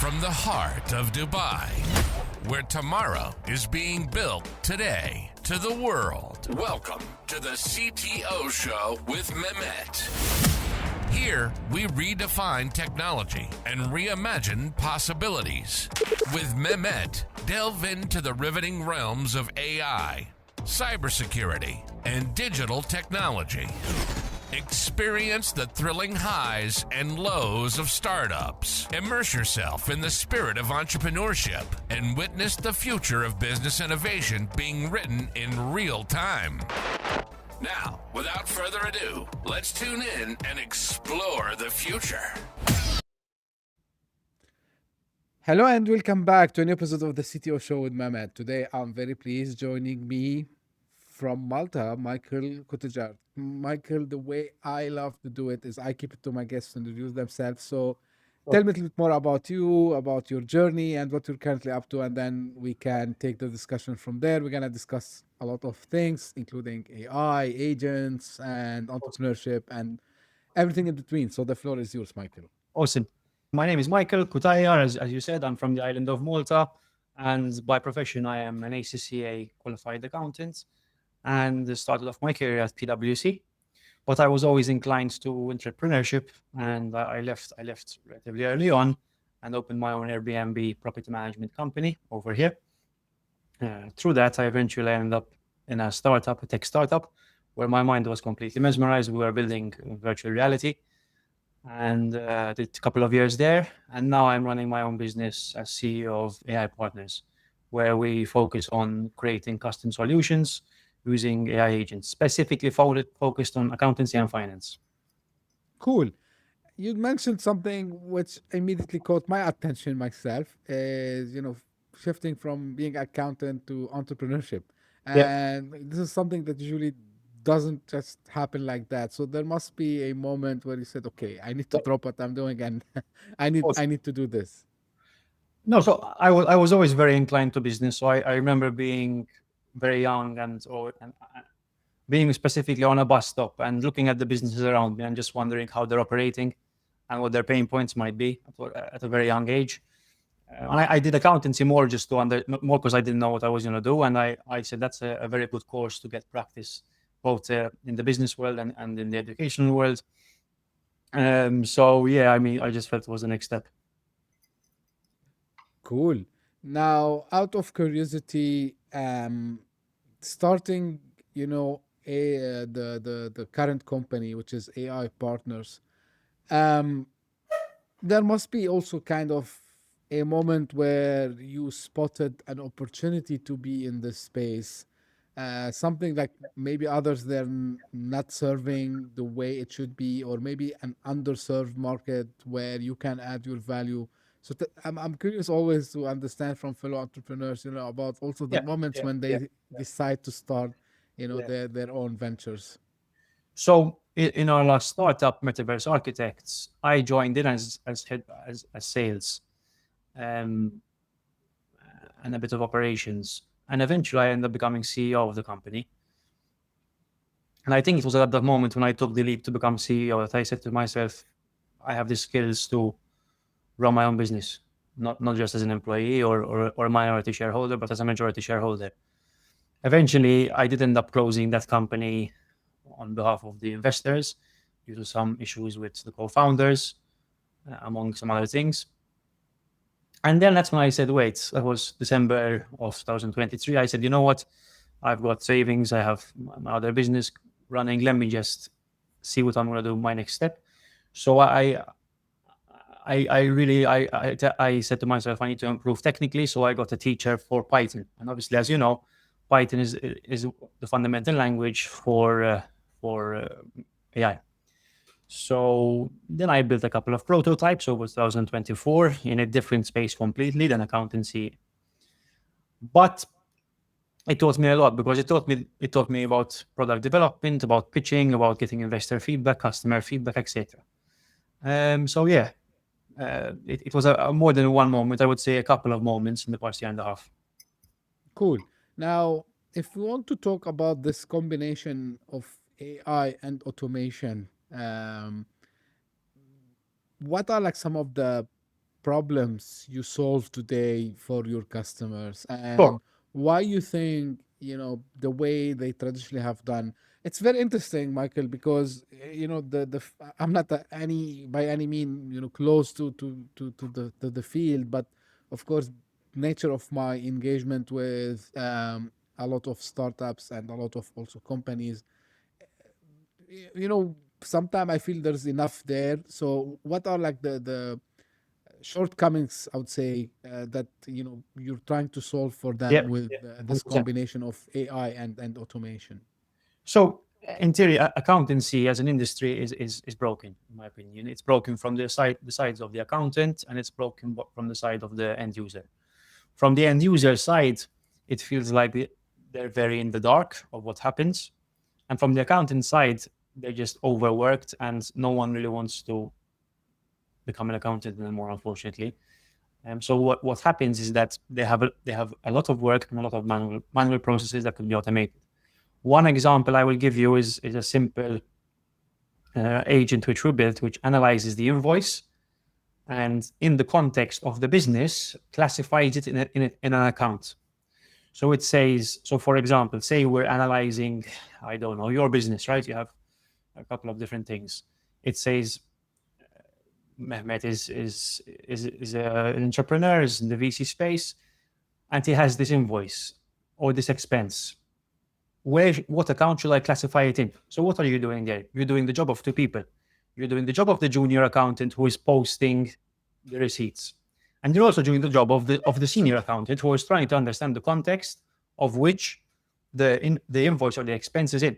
from the heart of Dubai, where tomorrow is being built today, to the world. Welcome to the CTO Show with Mehmet. Here, we redefine technology and reimagine possibilities. With Mehmet, delve into the riveting realms of AI, cybersecurity, and digital technology. Experience the thrilling highs and lows of startups. Immerse yourself in the spirit of entrepreneurship and witness the future of business innovation being written in real time. Now, without further ado, let's tune in and explore the future. Hello and welcome back to an episode of the CTO Show with Mehmet. Today I'm very pleased joining me from Malta, Michael Cutajar. Michael, the way I love to do it is I keep it to my guests to introduce themselves. So tell me a little bit more about you, about your journey and what you're currently up to, and then we can take the discussion from there. We're going to discuss a lot of things, including AI, agents, and entrepreneurship, and everything in between. So the floor is yours, Michael. Awesome. My name is Michael Cutajar. As you said, I'm from the island of Malta, and by profession, I am an ACCA qualified accountant and started off my career at PwC. But I was always inclined to entrepreneurship, and I left relatively early on and opened my own Airbnb property management company over here. Through that, I eventually ended up in a tech startup, where my mind was completely mesmerized. We were building virtual reality, and did a couple of years there. And now I'm running my own business as CEO of AI Partners, where we focus on creating custom solutions using AI agents, specifically focused on accountancy and finance. Cool. You mentioned something which immediately caught my attention myself, is, shifting from being accountant to entrepreneurship. And this is something that usually doesn't just happen like that. So there must be a moment where you said, okay, I need to drop what I'm doing and I need to do this. No, so I was always very inclined to business. So I remember being very young and being specifically on a bus stop and looking at the businesses around me and just wondering how they're operating and what their pain points might be at a very young age. And I did accountancy more just more because I didn't know what I was going to do. And I said that's a very good course to get practice both in the business world and in the educational world. So yeah, I just felt it was the next step. Cool. Now, out of curiosity, starting, the current company, which is AI Partners, there must be also kind of a moment where you spotted an opportunity to be in this space, something like maybe others they're not serving the way it should be, or maybe an underserved market where you can add your value. So I'm curious always to understand from fellow entrepreneurs, about also the moments when they decide to start, their own ventures. So in our last startup, Metaverse Architects, I joined in as sales, and a bit of operations, and eventually I ended up becoming CEO of the company. And I think it was at that moment when I took the leap to become CEO that I said to myself, I have the skills to run my own business, not just as an employee or a minority shareholder, but as a majority shareholder. Eventually, I did end up closing that company on behalf of the investors due to some issues with the co-founders, among some other things. And then that's when I said, wait, that was December of 2023. I said, you know what? I've got savings. I have my other business running. Let me just see what I'm going to do, my next step. So I said to myself, I need to improve technically. So I got a teacher for Python. And obviously, as you know, Python is the fundamental language for AI. So then I built a couple of prototypes over 2024 in a different space completely than accountancy. But it taught me a lot because it taught me about product development, about pitching, about getting investor feedback, customer feedback, etc. So yeah, it was a more than one moment. I would say a couple of moments in the past year and a half. Cool. Now, if we want to talk about this combination of AI and automation, what are like some of the problems you solve today for your customers, Sure. and why you think, the way they traditionally have done. It's very interesting, Michael, because I'm not any by any mean, close to the field, but of course, nature of my engagement with a lot of startups and a lot of also companies, sometimes I feel there's enough there. So what are like the shortcomings, I would say, that you're trying to solve for Yeah. them with Yeah. this 100%. combination of AI and automation? So in theory, accountancy as an industry is broken, in my opinion. It's broken from the sides of the accountant, and it's broken from the side of the end user. From the end user side, it feels like they're very in the dark of what happens, and from the accountant side, they're just overworked, and no one really wants to become an accountant anymore, unfortunately. So what happens is that they have a lot of work and a lot of manual processes that can be automated. One example I will give you is a simple agent which we built, which analyzes the invoice and, in the context of the business, classifies it in an account. So it says, so for example, say we're analyzing, I don't know, your business, right? You have a couple of different things. It says Mehmet is an entrepreneur, is in the VC space, and he has this invoice or this expense. What account should I classify it in? So what are you doing there? You're doing the job of two people. You're doing the job of the junior accountant who is posting the receipts, and you're also doing the job of the senior accountant who is trying to understand the context of which the invoice or the expense is in.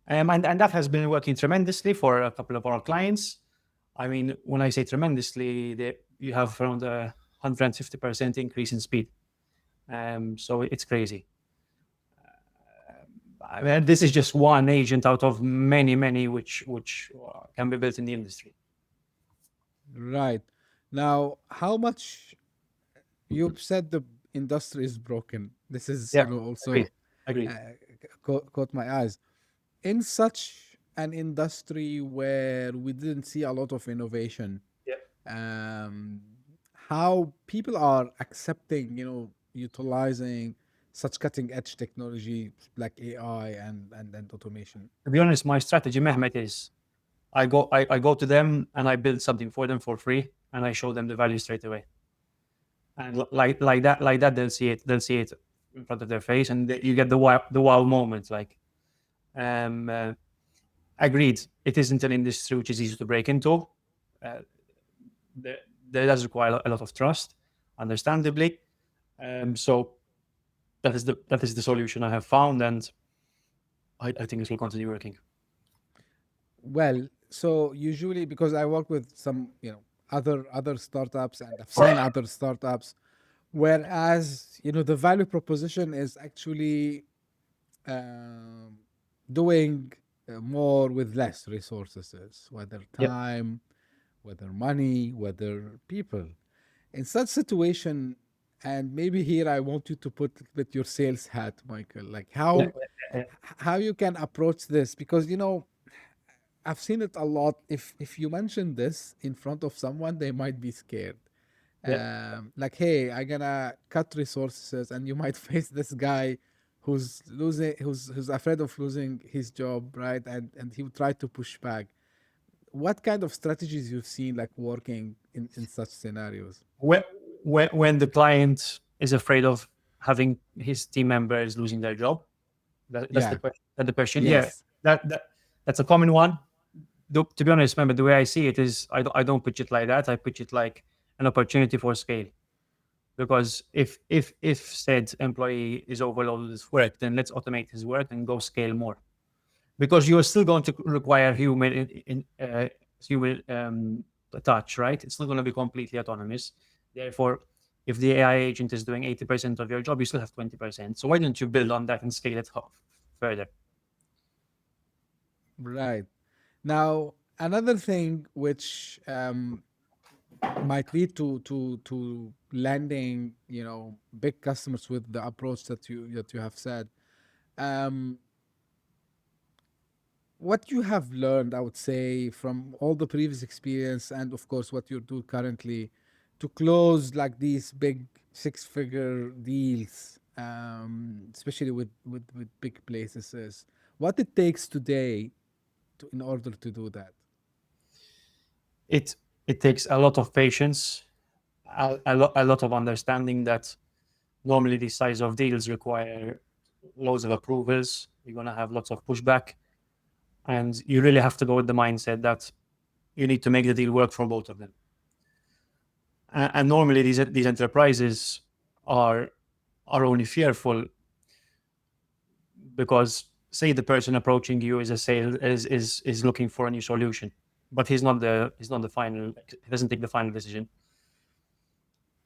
And that has been working tremendously for a couple of our clients. I mean, when I say tremendously, you have around a 150% increase in speed. So it's crazy. I mean, this is just one agent out of many, many which can be built in the industry. Right. Now, how much you've said the industry is broken. This is, Yeah, also agreed. Agreed. caught my eyes. In such an industry where we didn't see a lot of innovation, Yeah. um, how people are accepting, utilizing such cutting edge technology like AI and automation. To be honest, my strategy, Mehmet, is I go to them and I build something for them for free and I show them the value straight away. And like that, they'll see it in front of their face, and you get the wow moment. Like, um, uh, agreed, it isn't an industry which is easy to break into. Uh, there, there does require a lot of trust, understandably. So that is the solution I have found, and I think it will continue working. Well, so usually because I work with some, other startups, and I've seen other startups, whereas, the value proposition is actually um, doing more with less resources, whether Yeah. time, whether money, whether people. In such situation, and maybe here I want you to put with your sales hat, Michael, like Yeah. Yeah. how you can approach this, because I've seen it a lot. If you mention this in front of someone, they might be scared. Yeah. Like, hey, I'm gonna cut resources, and you might face this guy who's afraid of losing his job, right? And he would try to push back. What kind of strategies you've seen like working in such scenarios? When the client is afraid of having his team members losing their job, that's the Yeah. question. That the question. Yeah, Yes. that's a common one. To be honest, remember, the way I see it is I don't pitch it like that. I pitch it like an opportunity for scale. Because if said employee is overloaded with work, then let's automate his work and go scale more. Because you're still going to require human touch, right? It's not going to be completely autonomous. Therefore, if the AI agent is doing 80% of your job, you still have 20%. So why don't you build on that and scale it further? Right. Now, another thing which might lead to landing, big customers with the approach that you have said. Um, what you have learned, I would say, from all the previous experience, and of course what you do currently, to close like these big six-figure deals, especially with big places. What it takes today in order to do that? It takes a lot of patience, a lot of understanding that normally these size of deals require loads of approvals. You're gonna have lots of pushback, and you really have to go with the mindset that you need to make the deal work for both of them. And normally these enterprises are only fearful because, say, the person approaching you is a sale is looking for a new solution, but he's not the final. He doesn't take the final decision.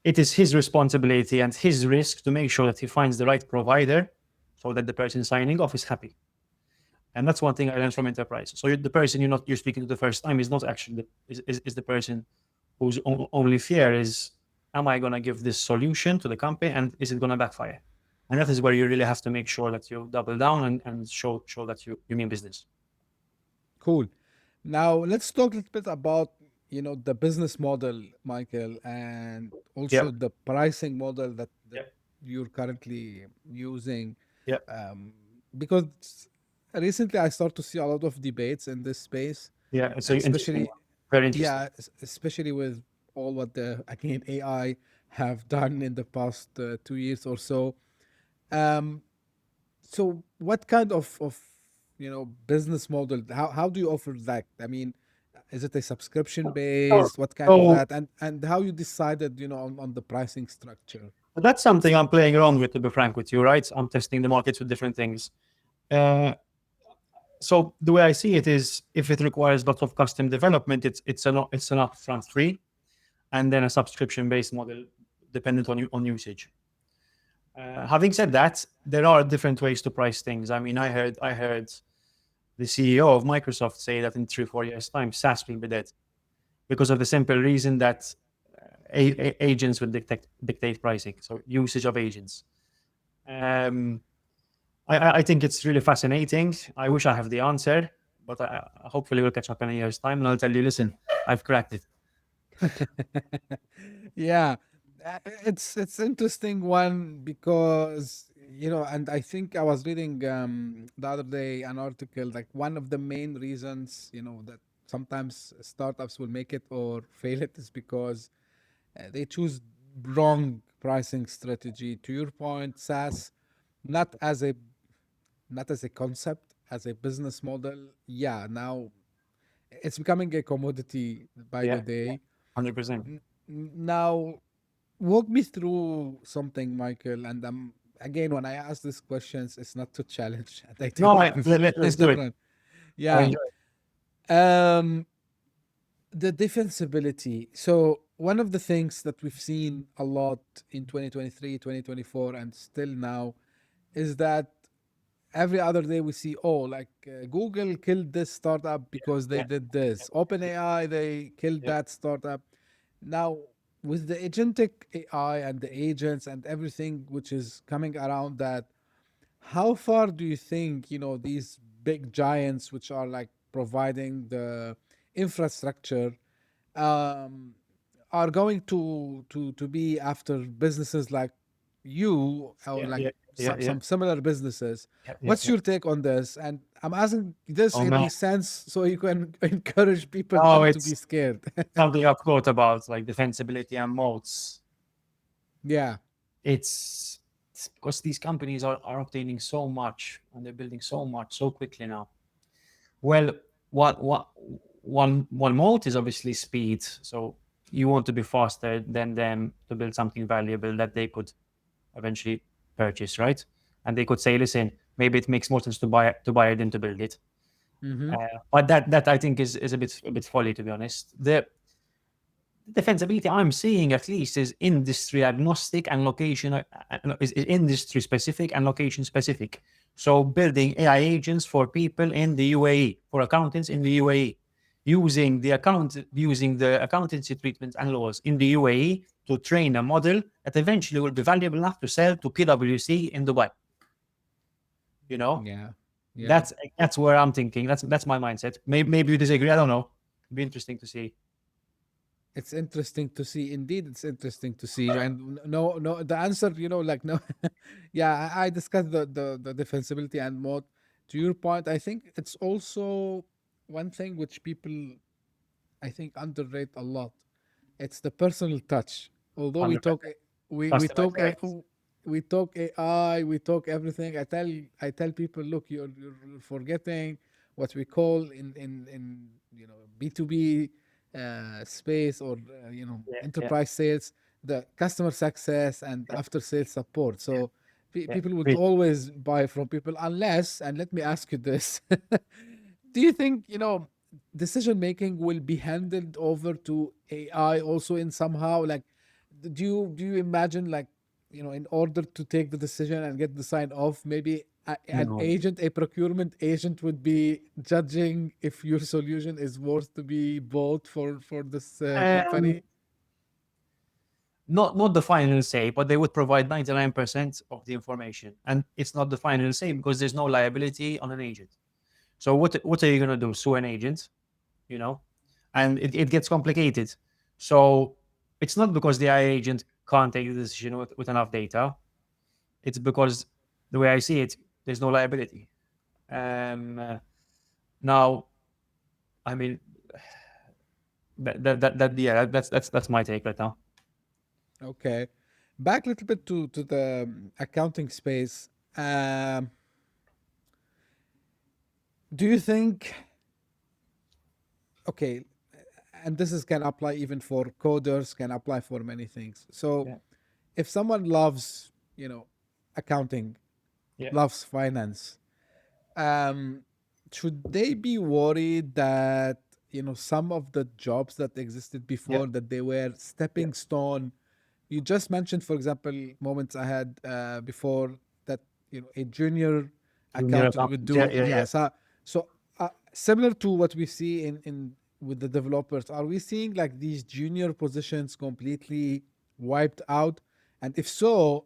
It is his responsibility and his risk to make sure that he finds the right provider so that the person signing off is happy. And that's one thing I learned from enterprise. So the person you're speaking to the first time is not actually is the person whose only fear is, am I going to give this solution to the company and is it going to backfire? And that is where you really have to make sure that you double down and show that you mean business. Cool. Now let's talk a little bit about the business model, Michael, and also Yeah. the pricing model that Yeah. you're currently using. Yeah. Because recently I start to see a lot of debates in this space, Yeah. It's very especially interesting. especially with all what the again AI have done in the past 2 years or so. Um, so what kind of business model? How do you offer that? I mean, is it a subscription Sure. based? What kind of So that? And how you decided on the pricing structure? that's something I'm playing around with, to be frank with you, right? I'm testing the markets with different things. So the way I see it is, if it requires lots of custom development, it's an upfront fee, and then a subscription-based model dependent on usage. Having said that, there are different ways to price things. I mean, I heard the CEO of Microsoft say that in 3-4 years' time, SaaS will be dead because of the simple reason that agents will dictate pricing. So usage of agents. I think it's really fascinating. I wish I have the answer, but hopefully we'll catch up in a year's time and I'll tell you, listen, I've cracked it. Yeah, it's interesting one because and I think I was reading the other day an article like one of the main reasons that sometimes startups will make it or fail it is because they choose wrong pricing strategy. To your point, SaaS, not as a not as a concept, as a business model. Yeah, now it's becoming a commodity by the Yeah, day. 100%. Now, walk me through something, Michael. And again, when I ask these questions, it's not to challenge. And I No, think we're let's do it. different. I Yeah. enjoy it. Um, the defensibility. So one of the things that we've seen a lot in 2023, 2024, and still now is that every other day we see, oh, like Google killed this startup because they Yeah, did this. OpenAI, they killed yeah. that startup. Now, with the agentic AI and the agents and everything which is coming around that, how far do you think, these big giants which are like providing the infrastructure um, are going to be after businesses like you or Yeah, like yeah, yeah, yeah, some similar businesses? yeah, yeah, What's yeah. your take on this? And I'm asking this Oh in man, a sense so you can encourage people no, not to be it's scared. something I've thought about, like defensibility and moats. Yeah. It's because these companies are obtaining so much and they're building so much so quickly now. Well, one moat is obviously speed. So you want to be faster than them to build something valuable that they could eventually purchase, right? And they could say, listen, maybe it makes more sense to buy it than to build it. Mm-hmm. But that I think is a bit folly, to be honest. The defensibility I'm seeing at least is industry agnostic and location is industry specific and location specific. So building AI agents for people in the UAE, for accountants in the UAE, using the accountancy treatments and laws in the UAE to train a model that eventually will be valuable enough to sell to PwC in Dubai. You know, Yeah. Yeah. that's where I'm thinking. That's my mindset. Maybe you disagree. I don't know. It'd be interesting to see. It's interesting to see. Indeed, it's interesting to see. And no, the answer, like no, yeah, I discussed the defensibility and mode. To your point, I think it's also one thing which people, I think, underrate a lot. It's the personal touch. Although 100%. we Customer talk experience. we talk AI, we talk everything. I tell people, look, you're forgetting what we call in B2B space, or Yeah, yeah, enterprise sales, the customer success and yeah, after sales support. yeah, So yeah. people would Really. always buy from people, unless, and let me ask you this, do you think decision making will be handed over to AI also in somehow, like, do you imagine, like, in order to take the decision and get the sign off, maybe an No. agent, a procurement agent, would be judging if your solution is worth to be bought for this Um, company? not the final say, but they would provide 99% of the information, and it's not the final say because there's no liability on an agent. So what are you gonna do? Sue an agent, you know? And it gets complicated. So it's not because the AI agent can't take the decision with enough data. It's because the way I see it, there's no liability. Um, now, I mean, yeah, that's my take right now. Okay, back a little bit to the accounting space. Do you think, okay, and this is can apply even for coders, can apply for many things. So Yeah, if someone loves, accounting, yeah, loves finance, um, should they be worried that, some of the jobs that existed yeah, before, that they were yeah. stepping stone? You just mentioned, for example, moments I had before, that a junior Junior accountant would accountant. Yeah, do, yeah, yeah. yeah. So similar to what we see in with the developers, are we seeing like these junior positions completely wiped out? And if so,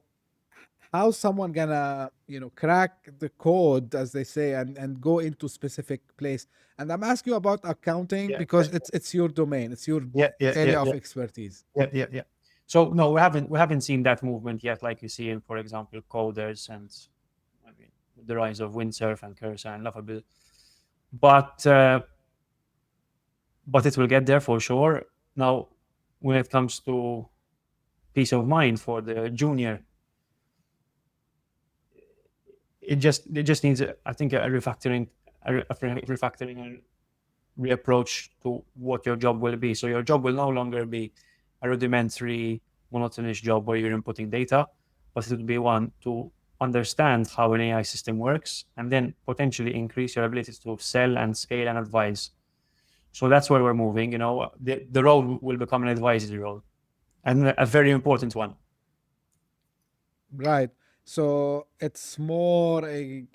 how someone gonna crack the code, as they say, and go into specific place? And I'm asking you about accounting Yeah, yeah, because it's your domain, it's your yeah, yeah, yeah, area of yeah, expertise. yeah, yeah, yeah. So no, we haven't seen that movement yet, like you see in, for example, coders and I mean the rise of windsurf and cursor and laughable. But but it will get there for sure. Now, when it comes to peace of mind for the junior, it just needs I think a refactoring, refactoring and reapproach to what your job will be. So your job will no longer be a rudimentary, monotonous job where you're inputting data, but it will be one to understand how an AI system works and then potentially increase your abilities to sell and scale and advise. So that's where we're moving. The role will become an advisory role and a very important one. Right. So it's more a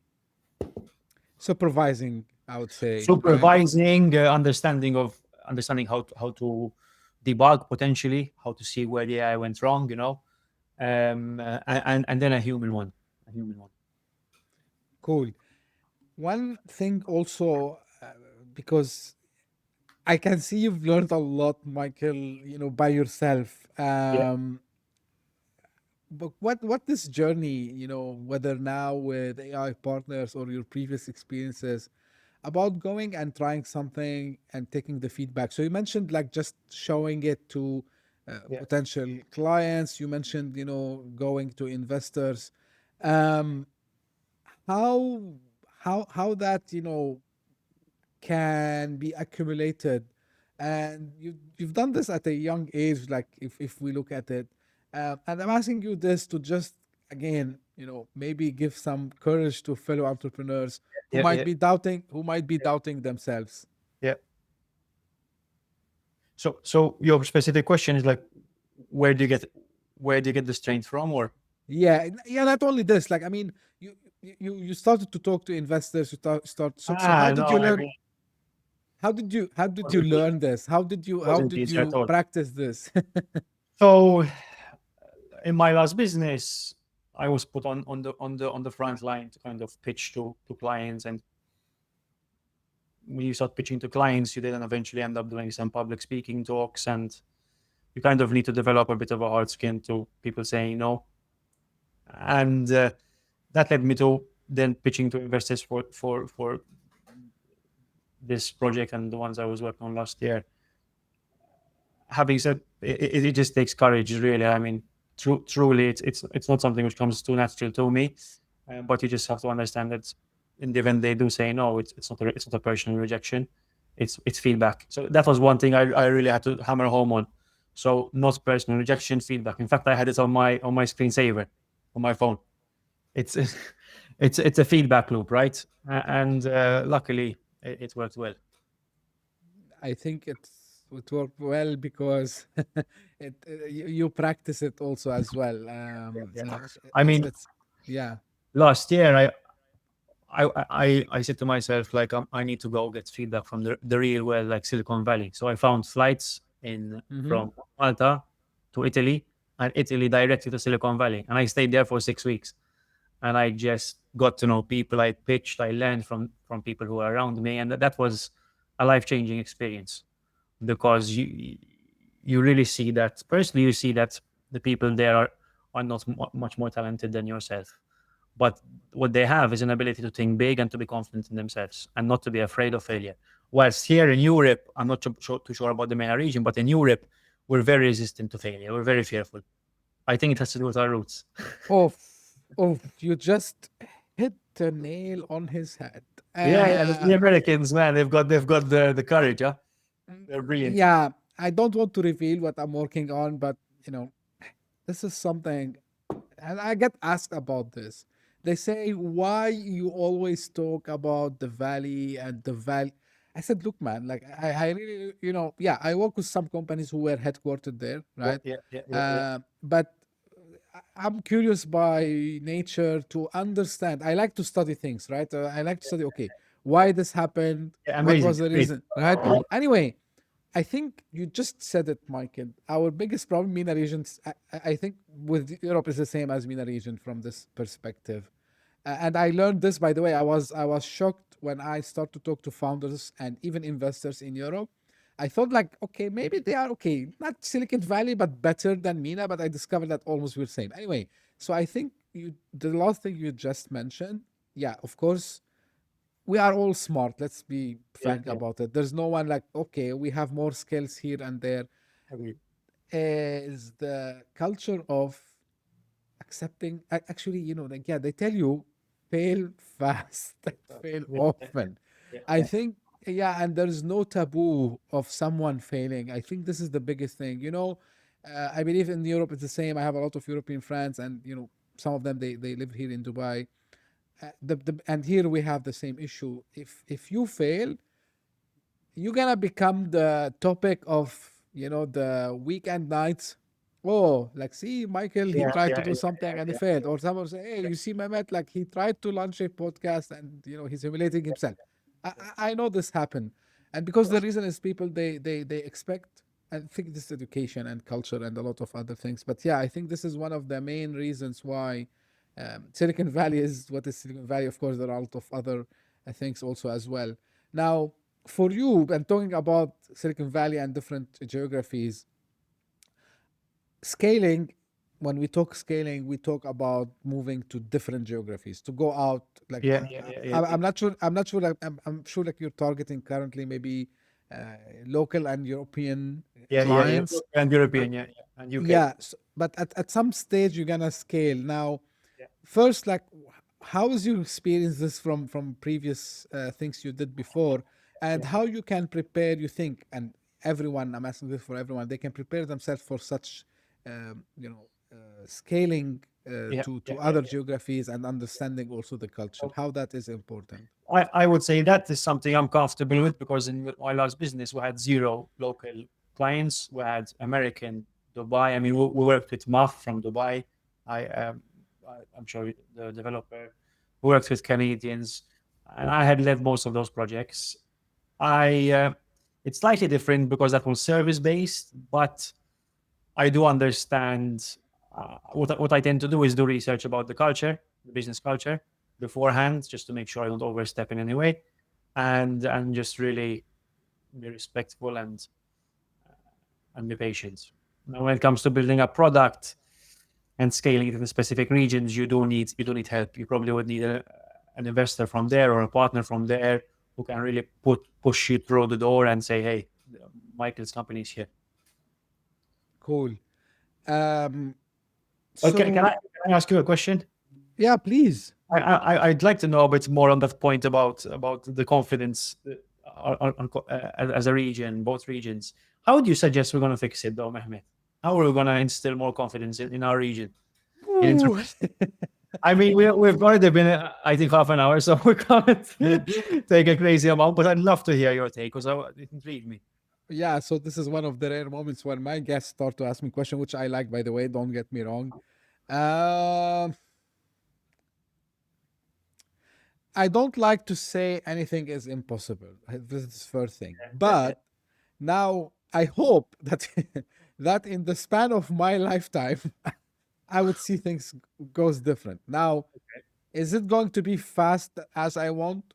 supervising, I would say, right? Supervising, understanding how to debug potentially, how to see where the AI went wrong, and then a human one. Cool. One thing also, because I can see you've learned a lot, Michael, by yourself. Yeah, But what this journey, whether now with AI partners or your previous experiences, about going and trying something and taking the feedback. So you mentioned like just showing it to yeah, potential clients. You mentioned, going to investors. Um, how how that can be accumulated, and you've done this at a young age, like if we look at it, and I'm asking you this to just, again, maybe give some courage to fellow entrepreneurs who yeah, might yeah, be doubting themselves. yeah. So your specific question is like, where do you get where do you get the strength from, or Yeah, yeah, not only this, like, I mean, you started to talk to investors, you start so how did no, you I learn, mean, how did you learn this, how did you how wasn't did easy at you all. practice this? So in my last business, I was put on the front line to kind of pitch to clients, and when you start pitching to clients, you then eventually end up doing some public speaking talks, and you kind of need to develop a bit of a hard skin to people saying no. And that led me to then pitching to investors for this project and the ones I was working on last year. Having said, it just takes courage, really. I mean, truly, it's not something which comes too natural to me, but you just have to understand that in the event they do say no, it's not a personal rejection, it's feedback. So that was one thing I really had to hammer home on. So not personal rejection, feedback. In fact, I had it on my screensaver on my phone. It's it's a feedback loop, right? And luckily, it worked well. I think it worked well because you practice it also as well. I mean, yeah. last year I said to myself, like, I need to go get feedback from the real world, like Silicon Valley. So I found flights from Malta to Italy, and Italy directly to Silicon Valley, and I stayed there for 6 weeks, and I just got to know people. I pitched, I learned from people who are around me, and that was a life-changing experience, because you really see that personally. You see that the people there are not much more talented than yourself, but what they have is an ability to think big and to be confident in themselves and not to be afraid of failure. Whilst here in Europe, I'm not too sure about the MENA region, but in Europe, we're very resistant to failure. We're very fearful. I think it has to do with our roots. Oh, you just hit the nail on his head. Yeah, the Americans, man, they've got the courage, huh? They're brilliant. Yeah, I don't want to reveal what I'm working on, but this is something, and I get asked about this. They say, why you always talk about the valley and the valley? I said, look, man, like I really, I work with some companies who were headquartered there, right? Yeah. But I'm curious by nature to understand. I like to study things, right? I like to study, okay, why this happened, Yeah, what amazing. was the reason, right? Anyway, I think you just said it, Michael. Our biggest problem, MENA regions, I think with Europe is the same as MENA region from this perspective. And I learned this, by the way. I was shocked when I started to talk to founders and even investors in Europe. I thought like, okay, maybe they are okay, not Silicon Valley, but better than MENA. But I discovered that almost we're the same. Anyway, so I think the last thing you just mentioned, yeah, of course, we are all smart. Let's be frank about it. There's no one like, okay, we have more skills here and there. Is the culture of accepting, actually, like, yeah, they tell you fail fast, fail often. I think, yeah, and there's no taboo of someone failing. I think this is the biggest thing. I believe in Europe it's the same. I have a lot of European friends, and some of them they live here in Dubai. And here we have the same issue. If you fail, you're gonna become the topic of the weekend nights. Oh, like, see, Michael, he tried to do something and he failed. Or someone say, hey, you see Mehmet, like he tried to launch a podcast and he's humiliating himself. I know this happened. And because the reason is people they expect, I think this is education and culture and a lot of other things. But yeah, I think this is one of the main reasons why Silicon Valley is what is Silicon Valley. Of course, there are a lot of other things also as well. Now, for you, and talking about Silicon Valley and different geographies, scaling, when we talk scaling, we talk about moving to different geographies to go out. Like, I'm not sure. Like, I'm sure like you're targeting currently maybe local and European clients. And European, and UK. Yeah, but at some stage you're gonna scale. Now, first, like, how is your experience this from previous things you did before, and how you can prepare, you think, and everyone, I'm asking this for everyone, they can prepare themselves for such scaling to other geographies and understanding also the culture, how that is important. I would say that is something I'm comfortable with, because in my last business we had 0 local clients. We had American, Dubai. I mean, we worked with Maf from Dubai. I'm sure the developer. We worked with Canadians, and I had led most of those projects. It's slightly different because that was service based, but I do understand. What I tend to do is do research about the culture, the business culture, beforehand, just to make sure I don't overstep in any way, and just really be respectful and be patient. Now, when it comes to building a product and scaling it in specific regions, you do need help. You probably would need an investor from there or a partner from there who can really push you through the door and say, "Hey, Michael's company is here." Cool. Okay, So can I ask you a question? yeah, please. I'd like to know a bit more on that point about the confidence as a region, both regions. How would you suggest we're going to fix it, though, Mehmet? How are we going to instill more confidence in our region? Ooh. I mean, we've already been, I think, half an hour, so we can't take a crazy amount. But I'd love to hear your take because it intrigued me. Yeah, so this is one of the rare moments when my guests start to ask me questions, which I like, by the way. Don't get me wrong. I don't like to say anything is impossible. This is the first thing. But now I hope that that in the span of my lifetime, I would see things goes different. Now, is it going to be fast as I want?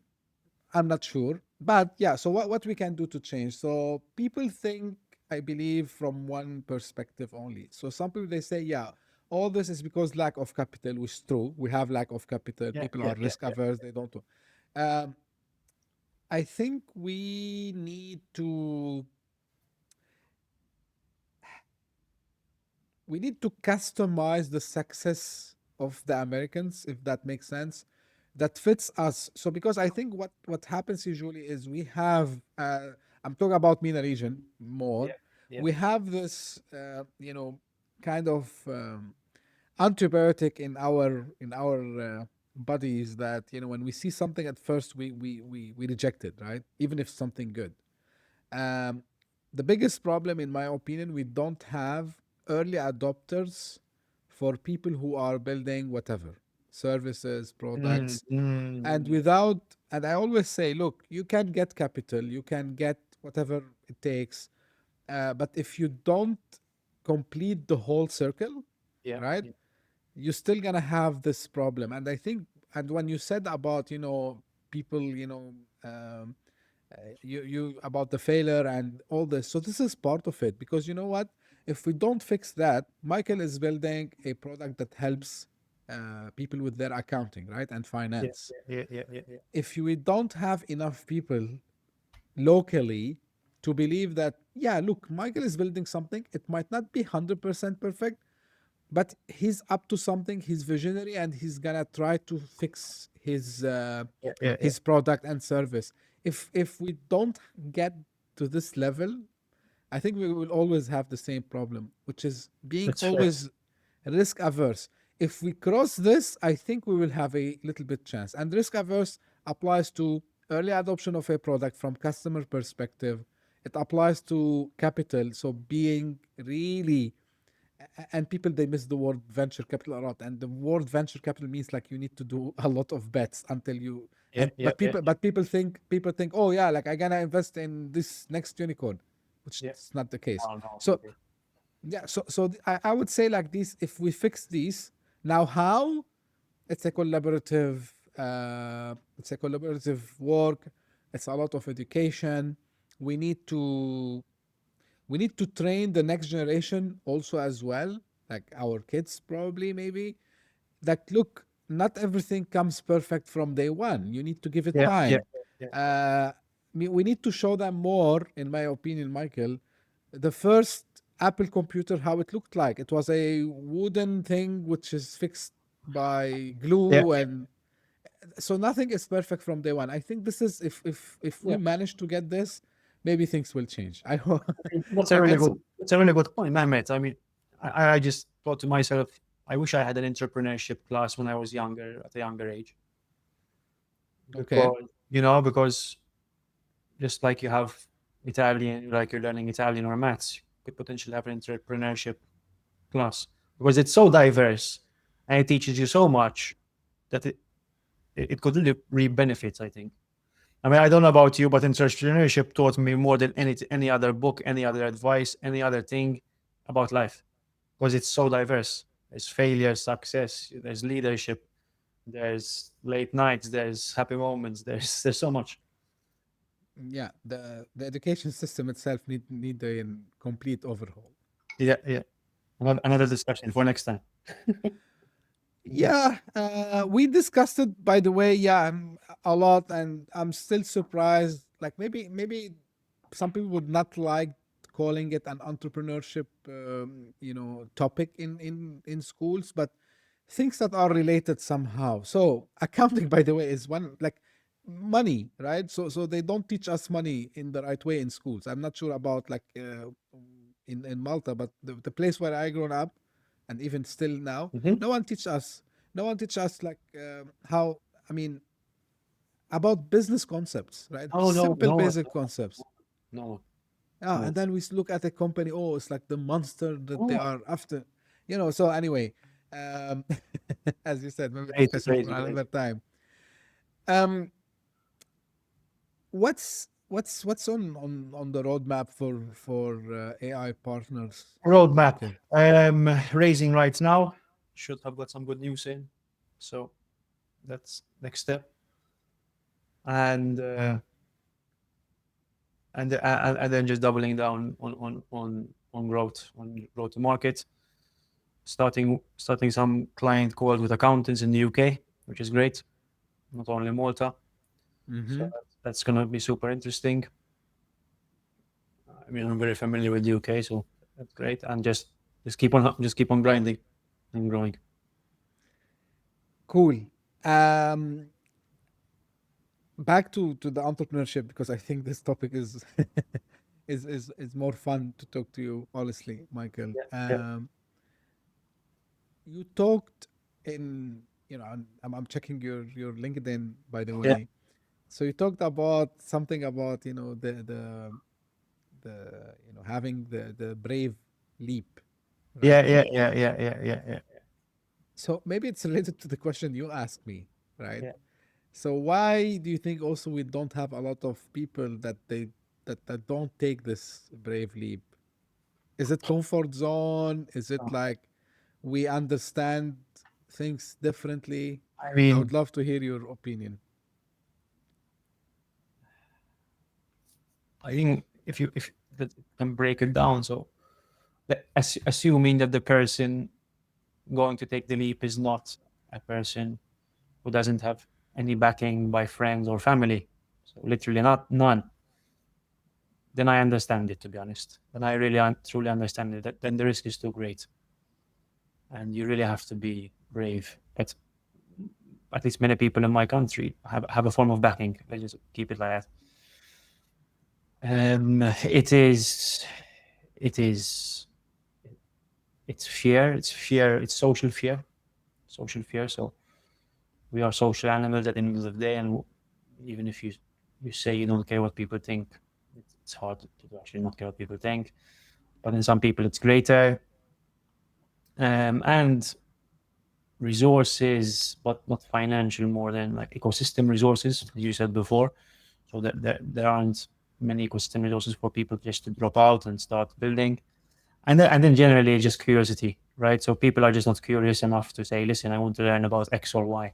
I'm not sure. But yeah, so what we can do to change? So people think, I believe, from one perspective only. So some people they say, yeah, all this is because lack of capital, which is true. We have lack of capital. People are risk averse. They don't. Um, I think we need to customize the success of the Americans, if that makes sense, that fits us. So because I think what happens usually is we have I'm talking about MENA region more. We have this kind of antibiotic in our bodies that when we see something at first we reject it, right? Even if something good. Um, the biggest problem, in my opinion, we don't have early adopters for people who are building whatever services, products, and and I always say, look, you can get capital, you can get whatever it takes, but if you don't complete the whole circle, right, you're still gonna have this problem. And I think, and when you said about people, you about the failure and all this, so this is part of it, because you know what, if we don't fix that, Michael is building a product that helps people with their accounting, right, and finance. If we don't have enough people locally to believe that, yeah, look, Michael is building something, it might not be 100% perfect, but he's up to something, he's visionary, and he's gonna try to fix his product and service. If we don't get to this level, I think we will always have the same problem, which is being That's fair. always risk averse. If we cross this, I think we will have a little bit chance. And risk averse applies to early adoption of a product from customer perspective. It applies to capital, so being really, and people they miss the word venture capital a lot, and the word venture capital means like you need to do a lot of bets until you but people think, oh yeah, like I gonna invest in this next unicorn, which is not the case. So yeah, I would say like this, if we fix these now, how it's a collaborative work, it's a lot of education. we need to we need to train the next generation also as well, like our kids probably, maybe, that look, not everything comes perfect from day one, you need to give it time. We need to show them more, in my opinion, Michael. The first Apple computer, how it looked like, it was a wooden thing which is fixed by glue, and so nothing is perfect from day one. I think this is, if we manage to get this, maybe things will change. I hope. That's a really good point, Mehmet. I mean, I just thought to myself, I wish I had an entrepreneurship class when I was younger, at a younger age. Okay. Because just like you have Italian, like you're learning Italian or maths, you could potentially have an entrepreneurship class, because it's so diverse and it teaches you so much that it could really reap benefits, I think. I mean, I don't know about you, but entrepreneurship taught me more than any other book, any other advice, any other thing about life, because it's so diverse. There's failure, success, there's leadership, there's late nights, there's happy moments, there's so much. Yeah, the education system itself need a complete overhaul. Yeah. Another discussion for next time. Yeah, we discussed it, by the way, yeah, a lot, and I'm still surprised. Like maybe some people would not like calling it an entrepreneurship, topic in schools, but things that are related somehow. So accounting, by the way, is one like money, right? So they don't teach us money in the right way in schools. I'm not sure about like in Malta, but the place where I grown up, and even still now, Mhm. no one teach us. No one teach us like how. I mean, about business concepts, right? Oh no, Simple, no, basic concepts. no, Yeah, no. and then we look at a company. Oh, it's like the monster that they Oh, are after. So anyway, um, as you said, maybe great, discussion for great, great. another time. Um, what's on the roadmap for AI partners, Roadmap. Michael? Raising right now. Should have got some good news in. So that's next step. And and then just doubling down on growth, on growth to market. Starting some client calls with accountants in the UK, which is great. Not only Malta. So Mm-hmm. that's gonna be super interesting. I mean, I'm very familiar with the UK, so that's great. And just keep on grinding and growing. Cool. Um, Back to the entrepreneurship, because I think this topic is is more fun to talk to you honestly, Michael. Yeah, yeah, You talked in, I'm checking your LinkedIn, by the yeah, way. So you talked about something about the having the brave leap, right? yeah. So maybe it's related to the question you asked me, right? Yeah. So why do you think also we don't have a lot of people that don't take this brave leap? Is it comfort zone? Is it Uh, like we understand things differently? I I would mean, love to hear your opinion. I think if that can break it down, so assuming that the person going to take the leap is not a person who doesn't have any backing by friends or family, so literally not none, then I understand it, to be honest. Then I really truly understand it. Then the risk is too great, and you really have to be brave. At least many people in my country have a form of backing. Let's just keep it like that. It is it's fear. It's fear. It's social fear. Social fear. So we are social animals at the end of the day, and even if you say you don't care what people think, it's hard to actually not care what people think. But in some people, it's greater. And resources, but not financial, more than like ecosystem resources, as you said before. So that there aren't many ecosystem resources for people just to drop out and start building. And then generally just curiosity, right? So people are just not curious enough to say, listen, I want to learn about X or Y.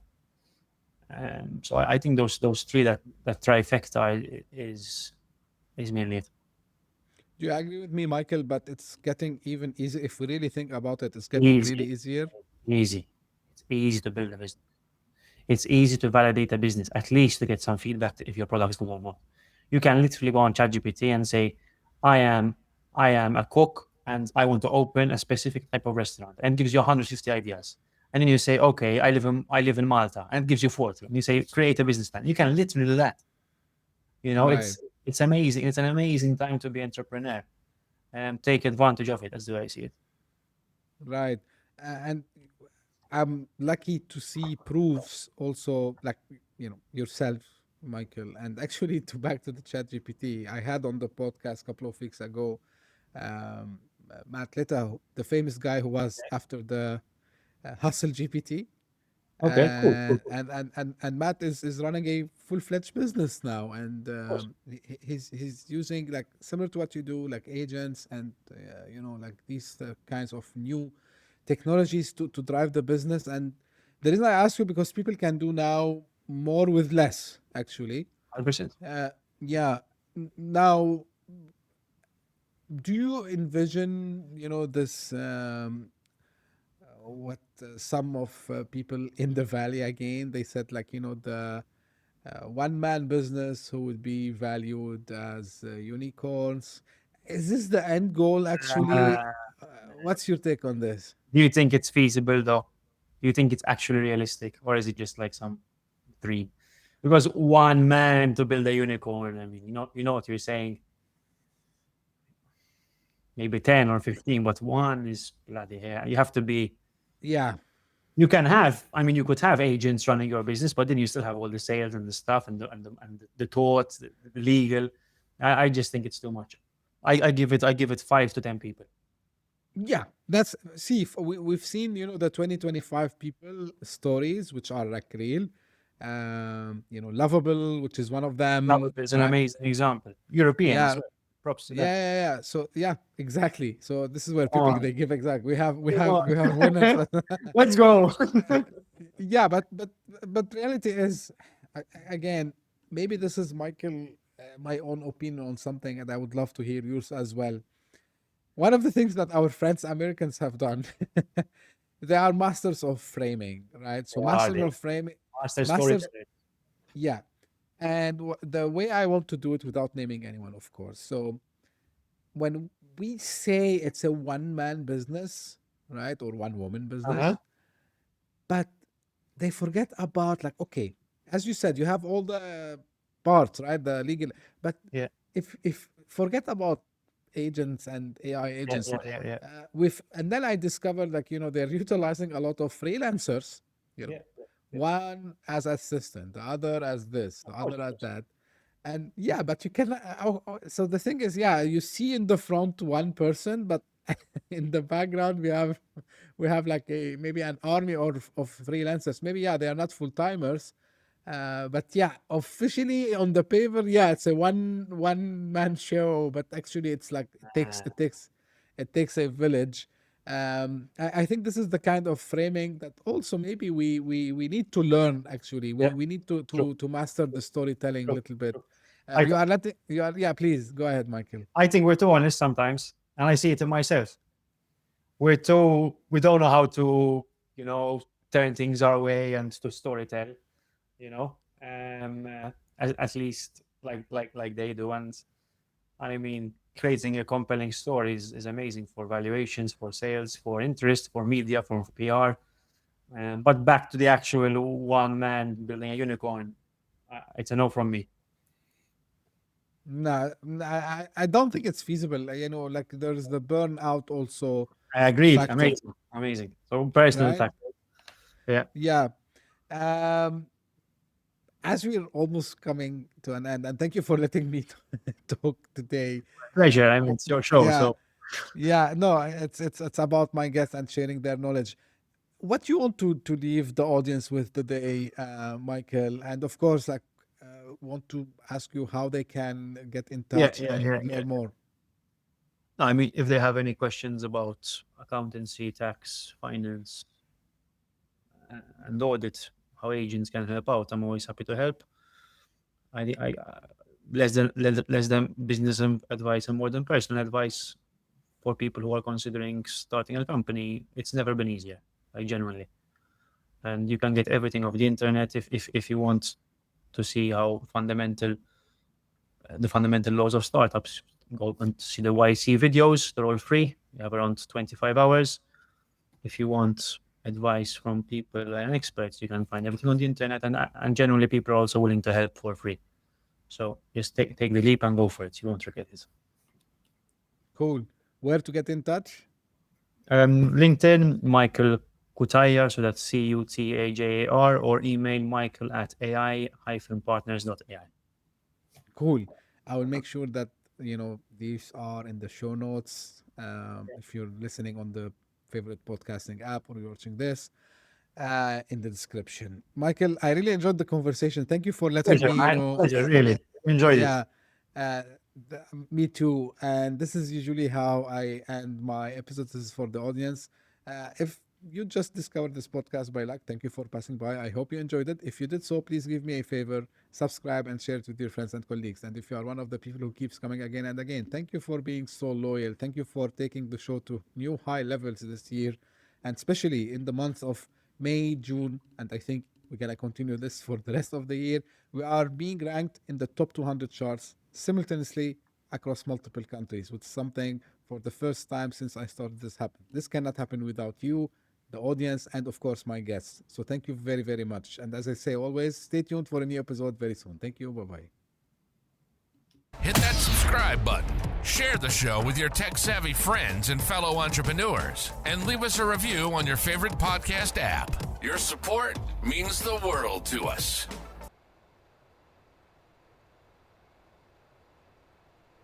So I think those three, that trifecta is mainly it. Do you agree with me, Michael? But it's getting even easier if we really think about it. It's getting really Easy, easier. easy. It's easy to build a business. It's easy to validate a business, at least to get some feedback if your product is good or not. You can literally go on ChatGPT and say, I am I am a cook and I want to open a specific type of restaurant, and it gives you 150 ideas. And then you say, okay, I live in Malta, and it gives you 40. And you say, create a business plan. You can literally do that. Right, It's amazing. It's an amazing time to be entrepreneur, and take advantage of it. That's the way I see it. right. And I'm lucky to see proofs also, like, yourself, Michael. And actually, to back to the chat GPT, I had on the podcast a couple of weeks ago, Matt Letta, the famous guy who was after the Hustle GPT. Okay, cool, cool, cool. And Matt is running a full-fledged business now, and Of course. he's using like similar to what you do, like agents and like these kinds of new technologies to drive the business. And the reason I ask you, because people can do now more with less, actually. 100%. uh, yeah. Now, do you envision, this what some of people in the valley, again, they said, like, the one man business who would be valued as unicorns. Is this the end goal actually? Uh, What's your take on this? do you think it's feasible though? Do you think it's actually realistic, or is it just like some dream? Because one man to build a unicorn, I mean, you know what you're saying. Maybe 10 or 15, but one is bloody hell. You have to be. Yeah. You can have. I mean, you could have agents running your business, but then you still have all the sales and the stuff and the thoughts, the legal. I just think it's too much. I give it 5 to 10 people. Yeah, that's see. We've seen, the 2025 people stories, which are like real. Lovable, which is one of them. It's an amazing example. European as Yeah, well. Props to yeah, them. yeah. So yeah, exactly. So this is where Come people on. they give exact. We have we Come have on. we have winners. Let's go. Yeah, but reality is, again, maybe this is Michael, my own opinion on something, and I would love to hear yours as well. One of the things that our friends Americans have done, they are masters of framing, right? So Are master they? of framing, Master masters, storyteller. yeah. And the way I want to do it without naming anyone, of course. So when we say it's a one man business, right, or one woman Uh-huh. business, but they forget about, like, okay, as you said, you have all the parts, right, the legal, but Yeah. if forget about agents and AI Yeah. agents, Yeah. Yeah. Yeah. with and then I discovered, like, they're utilizing a lot of freelancers, you know Yeah. Yeah. one as assistant, the other as this, the Of course. other as that. And yeah, but you can. So the thing is, yeah, you see in the front one person, but in the background we have like a maybe an army of freelancers. Maybe, yeah, they are not full timers, but yeah, officially on the paper, yeah, it's a one man show. But actually, it's like it takes a village. I think this is the kind of framing that also maybe we need to learn. Actually, we Yeah. we need to True. to to master the storytelling a True. little bit. True. I You are letting you are Yeah. Please go ahead, Michael. I think we're too honest sometimes, and I see it in myself. We don't know how to, turn things our way and to storytell, you know, at least like they do. And I mean, creating a compelling story is amazing for valuations, for sales, for interest, for media, for PR. But back to the actual one man building a unicorn, it's a no from me. No, I don't think it's feasible. Like, there's the burnout also I agreed. factor, Amazing, amazing. So personal right? factor. Yeah, Yeah. Um, as we're almost coming to an end, and thank you for letting me talk today. pleasure. I mean, it's your show, Yeah, so yeah. No, it's about my guests and sharing their knowledge. What you want to leave the audience with today, Michael, and of course, like, want to ask you how they can get in yeah, touch yeah, and yeah, yeah. learn more. No, I mean, if they have any questions about accountancy, tax, finance, and audit, how agents can help out, I'm always happy to help. I less than business advice and more than personal advice for people who are considering starting a company. It's never been easier, like generally, and you can get everything off the internet if you want to see how the fundamental laws of startups. Go and see the YC videos. They're all free. You have around 25 hours. If you want advice from people and experts, you can find everything on the internet. And generally, people are also willing to help for free. So just take the leap and go for it. You won't regret it. Cool. Where to get in touch? LinkedIn, Michael Cutajar, so that's Cutajar, or email michael at ai-partners.ai. Cool. I will make sure that these are in the show notes. If you're listening on the favorite podcasting app or you're watching this, in the description. Michael, I really enjoyed the conversation. Thank you for letting Pleasure, me, man. Pleasure, really. Enjoyed it. yeah, uh, me too. And this is usually how I end my episodes. This is for the audience. If you just discovered this podcast by luck. Thank you for passing by. I hope you enjoyed it. If you did so, please give me a favor, subscribe and share it with your friends and colleagues. And if you are one of the people who keeps coming again and again, thank you for being so loyal. Thank you for taking the show to new high levels this year, and especially in the months of May, June, and I think we're going to continue this for the rest of the year. We are being ranked in the top 200 charts simultaneously across multiple countries, with something for the first time since I started this happen. This cannot happen without you, the audience, and of course my guests. So thank you very, very much. And as I say always, stay tuned for a new episode very soon. Thank you. Bye-bye. Hit that subscribe button, share the show with your tech-savvy friends and fellow entrepreneurs, and leave us a review on your favorite podcast app. Your support means the world to us.